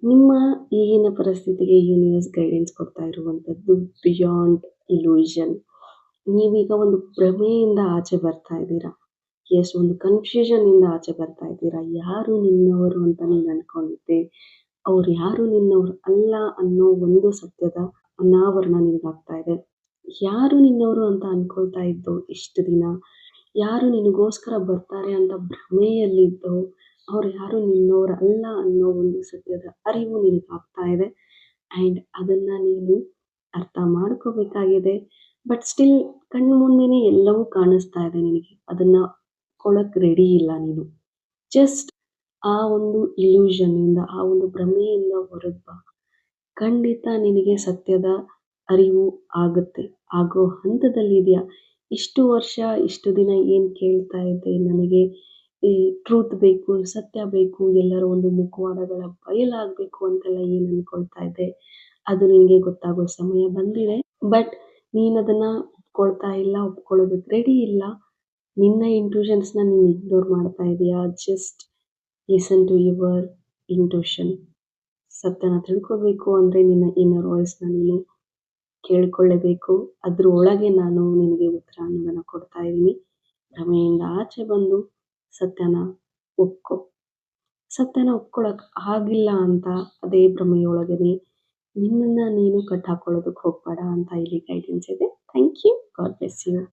ನಿಮ್ಮ ಈಗಿನ ಪರಿಸ್ಥಿತಿಗೆ ಯೂನಿವರ್ಸ್ ಗೈಡೆನ್ಸ್ ಕೊಡ್ತಾ ಇರುವಂಥದ್ದು ಬಿಯಾಂಡ್ ಇಲ್ಯೂಷನ್. ನೀವೀಗ ಒಂದು ಭ್ರಮೆಯಿಂದ ಆಚೆ ಬರ್ತಾ ಇದ್ದೀರಾ. ಎಸ್, ಒಂದು ಕನ್‌ಫ್ಯೂಷನ್‌ನಿಂದ ಆಚೆ ಬರ್ತಾ ಇದ್ದೀರಾ. ಯಾರು ನಿನ್ನವರು ಅಂತ ನೀನು ಅನ್ಕೊಂಡಿದ್ದೆ, ಅವ್ರು ಯಾರು ನಿನ್ನವ್ರು ಅಲ್ಲ ಅನ್ನೋ ಒಂದು ಸತ್ಯದ ಅನಾವರಣ ನಿನಗಾಗ್ತಾ ಇದೆ. ಯಾರು ನಿನ್ನವರು ಅಂತ ಅನ್ಕೊಳ್ತಾ ಇದ್ದೋ ಇಷ್ಟು ದಿನ, ಯಾರು ನಿನಗೋಸ್ಕರ ಬರ್ತಾರೆ ಅಂತ ಭ್ರಮೆಯಲ್ಲಿದ್ದೋ, ಅವ್ರು ಯಾರು ನಿನ್ನೋರಲ್ಲ ಅನ್ನೋ ಒಂದು ಸತ್ಯದ ಅರಿವು ನಿನಗಾಗ್ತಾ ಇದೆ. ಆ್ಯಂಡ್ ಅದನ್ನು ನೀನು ಅರ್ಥ ಮಾಡ್ಕೋಬೇಕಾಗಿದೆ. ಬಟ್ ಸ್ಟಿಲ್ ಕಣ್ಮುಂದೆನೇ ಎಲ್ಲವೂ ಕಾಣಿಸ್ತಾ ಇದೆ ನಿನಗೆ. ಅದನ್ನು ಕೊಳ್ಳೋಕ್ಕೆ ರೆಡಿ ಇಲ್ಲ ನೀನು. ಜಸ್ಟ್ ಆ ಒಂದು ಇಲ್ಯೂಷನ್ನಿಂದ, ಆ ಒಂದು ಭ್ರಮೆಯಿಂದ ಹೊರಗೆ ಬಾ. ಖಂಡಿತ ನಿನಗೆ ಸತ್ಯದ ಅರಿವು ಆಗುತ್ತೆ. ಆಗೋ ಹಂತದಲ್ಲಿದೆಯಾ. ಇಷ್ಟು ವರ್ಷ, ಇಷ್ಟು ದಿನ ಏನು ಕೇಳ್ತಾ ಇದ್ದೆ, ನನಗೆ ಈ ಟ್ರೂತ್ ಬೇಕು, ಸತ್ಯ ಬೇಕು, ಎಲ್ಲರ ಒಂದು ಮುಖವಾಡಗಳ ಬಯಲಾಗಬೇಕು ಅಂತೆಲ್ಲ ಏನು ಅಂದ್ಕೊಳ್ತಾ ಇದ್ದೆ, ಅದು ನಿನಗೆ ಗೊತ್ತಾಗೋ ಸಮಯ ಬಂದಿದೆ. ಬಟ್ ನೀನದನ್ನು ಒಪ್ಕೊಳ್ತಾ ಇಲ್ಲ, ಒಪ್ಕೊಳ್ಳೋದಕ್ಕೆ ರೆಡಿ ಇಲ್ಲ. ನಿನ್ನ ಇಂಟ್ಯೂಷನ್ಸ್‌ನ ನೀನು ಇಗ್ನೋರ್ ಮಾಡ್ತಾ ಇದೀಯಾ. Just listen to your intuition. ಸತ್ಯನ ತಿಳ್ಕೋಬೇಕು ಅಂದರೆ ನಿನ್ನ ಇನ್ನರ್ ವಾಯ್ಸ್‌ನ ನೀನು ಕೇಳಿಕೊಳ್ಳೇಬೇಕು. ಅದ್ರ ಒಳಗೆ ನಾನು ನಿನಗೆ ಉತ್ತರ ಅನ್ನೋದನ್ನು ಕೊಡ್ತಾ ಇದ್ದೀನಿ. ಭ್ರಮೆಯಿಂದ ಆಚೆ ಬಂದು ಸತ್ಯನ ಒಪ್ಕೊ. ಸತ್ಯನ ಒಪ್ಕೊಳಕ್ಕೆ ಆಗಿಲ್ಲ ಅಂತ ಅದೇ ಭ್ರಮೆಯೊಳಗನೆ ನಿನ್ನನ್ನು ನೀನು ಕಟ್ಟಾಕೊಳ್ಳೋದಕ್ಕೆ ಹೋಗಬೇಡ ಅಂತ ಇಲ್ಲಿ ಗೈಡೆನ್ಸ್ ಇದೆ. Thank you. God bless you.